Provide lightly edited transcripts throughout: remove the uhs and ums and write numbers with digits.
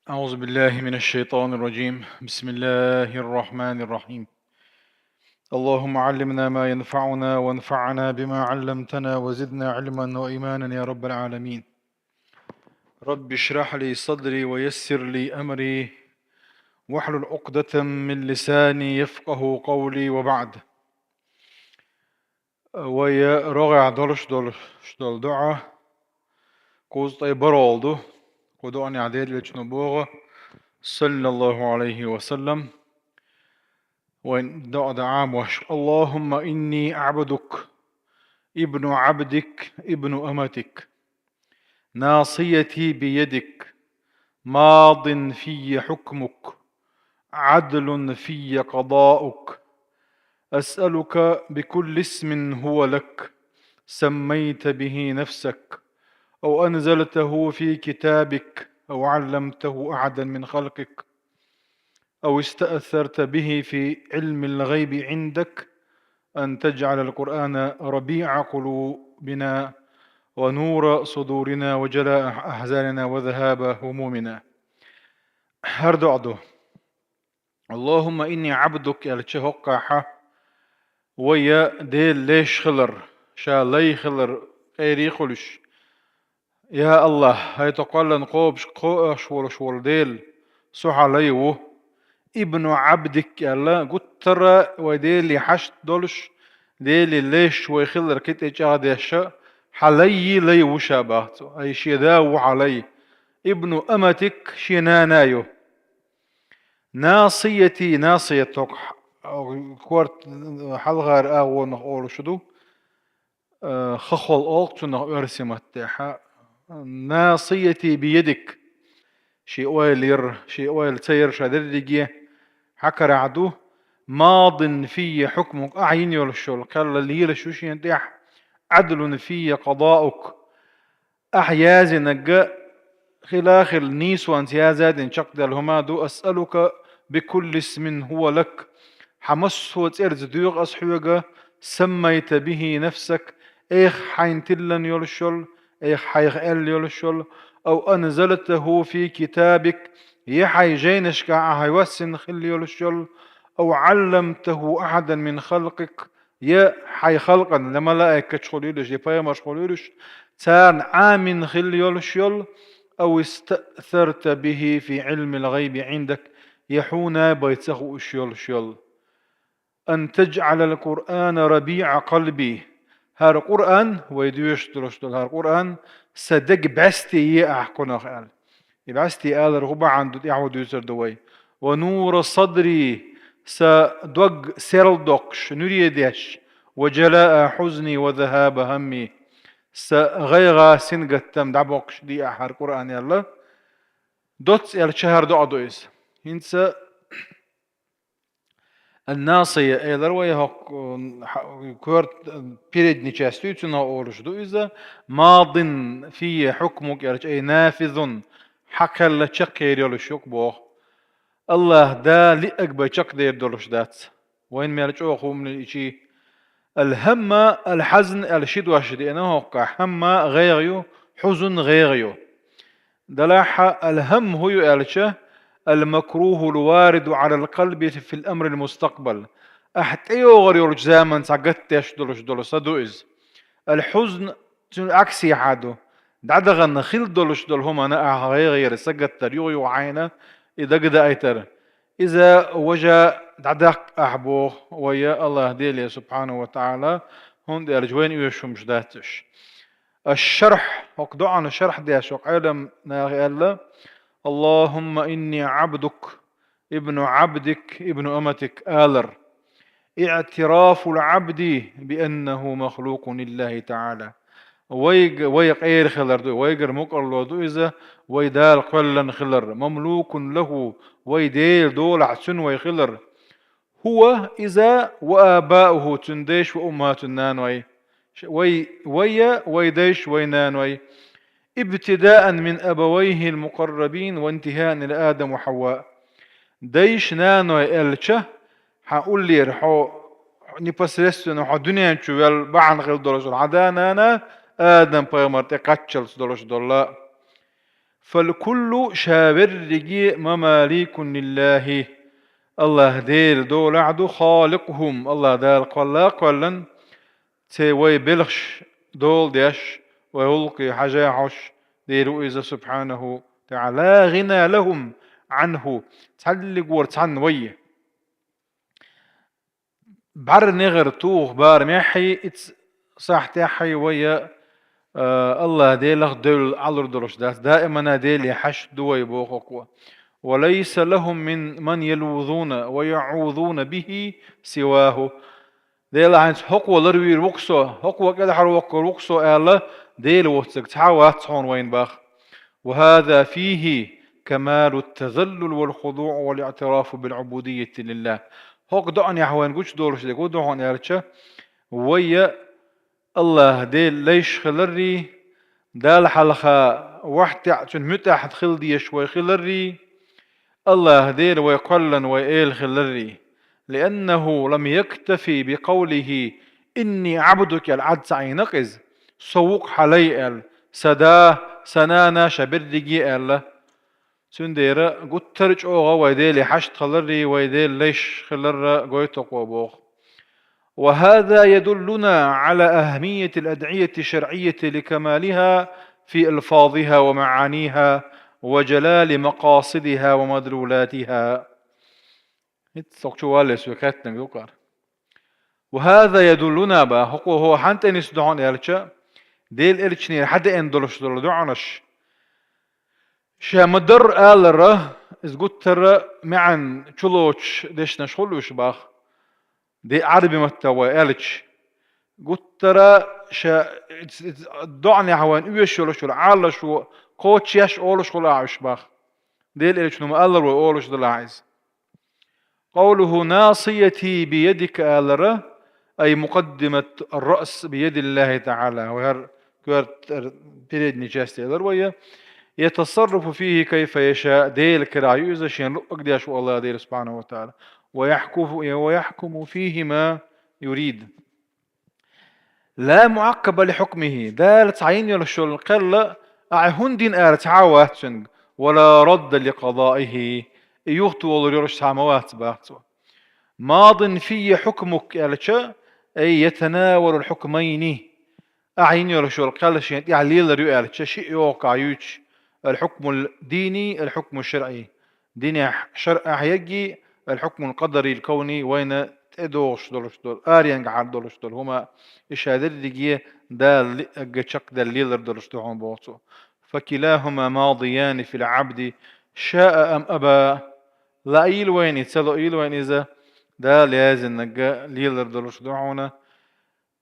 أعوذ بالله من الشيطان الرجيم. بسم الله الرحمن الرحيم. اللهم علمنا ما ينفعنا وانفعنا بما علمتنا وزدنا علما وإيمانا يا رب العالمين. رب اشرح لي صدري ويسر لي أمري واحلل عقدة من لساني يفقه قولي وبعد. ويا رغع دول دعاء قوز طيبر oldu. Kodoğani adel içine صلى الله عليه وسلم. وإن دعا اللهم إني عبدك ابن عبدك ابن أمتك ناصيتي بيدك ماض في حكمك عدل في قضاؤك أسألك بكل اسم هو لك سميت به نفسك أو أنزلته في كتابك أو علمته أحدا من خلقك أو استأثرت به في علم الغيب عندك أن تجعل القرآن ربيع قلوبنا ونور صدورنا وجلاء أحزاننا وذهاب همومنا. هردعدو اللهم إني عبدك يلتشهقح ويا ديل ليش خلر شا لي خلر غيري خلش يا الله هاي تقال نقوبش قوش ولش ديل سوح ليو ابن عبدك يلا قلت ترى وديل يحشت دولش ديل ليش ويخلر كت اجادش حلي لي وشابهت اي شي داو علي ابن امتك شنانايو ناصيتي ناصيتك كورت حلغر او نقول شدو خخل اوقت ارسمت ناصيتي بيدك شي اويل شي اويل تير شادرجي حكر عدو ماض في حكمك أعين يلشل قال اللي يلشوش ينتح عدل في قضاؤك أحياز نجاء خلاخ النيس وانتيازات انشق دالهما دو أسألك بكل اسم هو لك حمس هو تيرز ديوغ أصحوغا سميت به نفسك إيخ حين تلن يلشل إيخ حيخ إل يلشل أو أنزلته في كتابك يحي جينشك عهيوسن خل يلشل أو علمته أحدا من خلقك يا حي خلقا لما لا كتشخليلش يبايا مشخليلش تان عام خل يلشل أو استأثرت به في علم الغيب عندك يحونا بيتسخو الشيل أن تجعل القرآن ربيع قلبي هار القرآن ويدوش دلشتل هار القرآن صدق بستي أحكونا خيال بستي آل رغبا عند يعود يسر دوي ونور صدري سدوق سيرلدوكش نريدش وجلاء حزني وذهاب همي سغيغا سنقتم دعبوكش دي أحر قرآن يلا دوتس يال شهر دعدويس هنسا الناصية ايلر ويهوك كورت بيريد نيشاستيوتنا اورشدو إذا ماض في حكمك يالش اي نافذ حكا لتشقير يالشوك بوخ الله دا لئك بيشق دير دولش دات وين مالش اوخو من الاشي الهم الحزن الشد واشدي انا هوكا هم غيريو حزن غيريو دلاح الهم هو يالشه المكروه الوارد على القلب في الأمر المستقبل أحتى يغير زمن سقطت يشدلش دول صدوئز الحزن عكسي عادو دعدغن خيل دولش دول هم أنا غير سقط يو عينه إذا قد أيتر إذا وجا دعدق أحبوه ويا الله ديلي سبحانه وتعالى هون دي أرجوين يوشم جداتش الشرح وقدو الشرح دي أشوق علم ناغي الله اللهم إني عبدك ابن عبدك ابن أمتك آلر اعتراف العبد بأنه مخلوق لله تعالى ويق اير خلر دو ويقر مقر دو إذا ويدال قلن خلر مملوك له ويديل دول عسن ويخلر هو إذا وآباؤه تنديش وأمهات النانوي ويديش وينانوي ابتداء من أبويه المقربين وانتهاء إلى آدم وحواء ديش نانو إلشه حقول لي رحو نبسرسن وحو دنيا نشوال بعن غير دولش العدان أنا آدم بيمر تقاتشل دولش دولا فالكل شابرجي مماليك لله الله ديل دول عدو خالقهم الله دال قلاق ولن تيوي بلغش دول ديش ويلقي حجاحش ديرو إذا سبحانه تعالى غنى لهم عنه تعلق ورتعن ويه بار نغر توغ بار ميحي صح تاحي ويا الله ديلغ دول علر دلش دائما ديل يحش دوي بوقوا وليس لهم من يلوذون ويعوذون به سواه ديل عند حقوة لروي وقصو حقوة كده حروق وقصو آلا ديل وقتك تعوات هون وين باخ وهذا فيه كمال التذلل والخضوع والاعتراف بالعبودية لله حق دعني حوين قوش دورش دي قو دعون يارتشا ويا الله ديل ليش خلري دال حلقة واحد عشان متاح خلدي شوي خلري الله ديل ويقلن ويقيل خلري لأنه لم يكتفي بقوله إني عبدك العدس عينقز سوق حلي سدا سنانا شبردقي الله سنديرا قد ترج أوغا ويديل حشت خلري ويديل ليش خلر قويتق وبوغ وهذا يدلنا على أهمية الأدعية الشرعية لكمالها في ألفاظها ومعانيها وجلال مقاصدها ومدلولاتها وهذا يدلنا هو حتى نسدعون إلشا ديل إلشنير حتى إندلش دعنش شامدر آلرة إز قتر معن شلوش ديش نشخلوش باخ دي عربي متوا آلش قتر شا دعني حوان إيشولش العالش وقوتش يش أولش خلاعش باخ ديل إلش نما آلر وأولش دلاعز قوله ناصيتي بيدك آلرة أي مقدمة الرأس بيد الله تعالى وهر كورت بيد نجاستي آلر يتصرف فيه كيف يشاء ديل كرايوز شين أقداش الله ديل سبحانه وتعالى ويحكم فيه ما يريد لا معقب لحكمه دال تعين يلشل قل أعهندين تعاوات ولا رد لقضائه يغتو وليرش ساموات باهتو ماض في حكمك ألشا أي يتناول الحكمين أعين يلشل قل شين يعني لريو ألشا شيء يوقع يوش الحكم الديني الحكم الشرعي ديني شرع يجي الحكم القدري الكوني وين تدوش دولش دول آريان قاعد دولش دول هما إشهادات دقيقة دال جشق دليل دولش دول بوصو فكلاهما ماضيان في العبد شاء أم أبى لا إيل وين يتسلو إيل وين إذا دال لازم نجا ليل دولش دعونا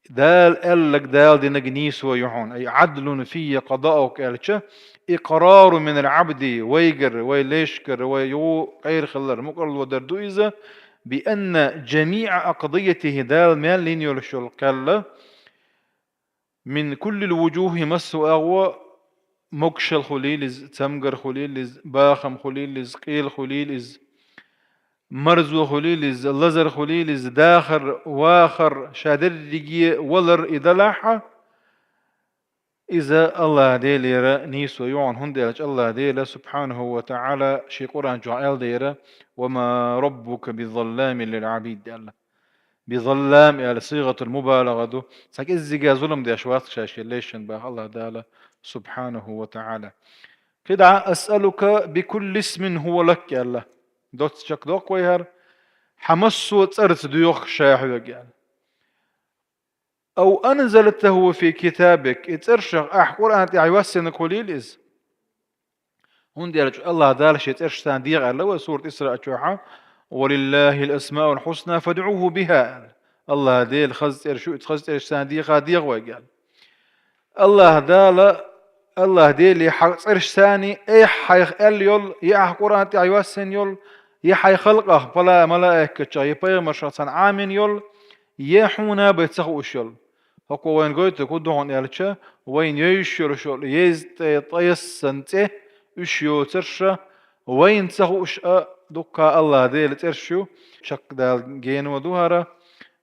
دال قالك دال دي نجنيس ويحون أي عدل في قضاءك قالتش إقرار من العبد ويجر ويليشكر ويو غير خلر مقرر ودردو إذا بأن جميع أقضيته دال مال لين يلشل قال من كل الوجوه مس أغوى مكشل خليل تمجر خليل باخم خليل قيل خليل مرزو خليل لزر خليل داخر واخر شادر رجي ولر إدلاحة إذا الله ديليرا نيسو يعون هندلج الله ديلا سبحانه وتعالى شي قرآن جعل ديرا وما ربك بظلام للعبيد دي الله بظلام يعني صيغة المبالغة دو ساك إزيقا ظلم دي أشواط شاشي ليشن باه الله دالا سبحانه وتعالى كده أسألك بكل اسم هو لك يا الله دوت شك دوك ويهر حمسو تسرت ديوخ شاحوك يعني أو أنزلته في كتابك اترشغ قرآن تعيوسن قليل إز هون ديالج الله دالش يترش تانديغ الله سورة إسراء أتوحى ولله الأسماء الحسنى فادعوه بها الله ديل خز إرشو تخز إرش تانديغ ديغ وقال الله دال الله ديل يحق إرش ثاني إيه حيخ اليول يا قرآن تعيوسن يول يا حي خلقه فلا ملائكة يبقى مشرطان عامين يول يحونا بيتسخوش يول هكو وين قلت كودون يالتشا وين يشير شو يزت طيس سنته اشيو ترشا وين تسخوش دكا الله ديل ترشو شق دال جين ودوهرة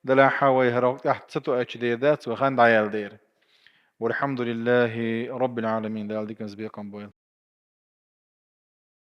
دلا حاوي هرو تحت ستو اتش دي ذات وخان دعيال دير والحمد لله رب العالمين دال ديكنز بيقام بويل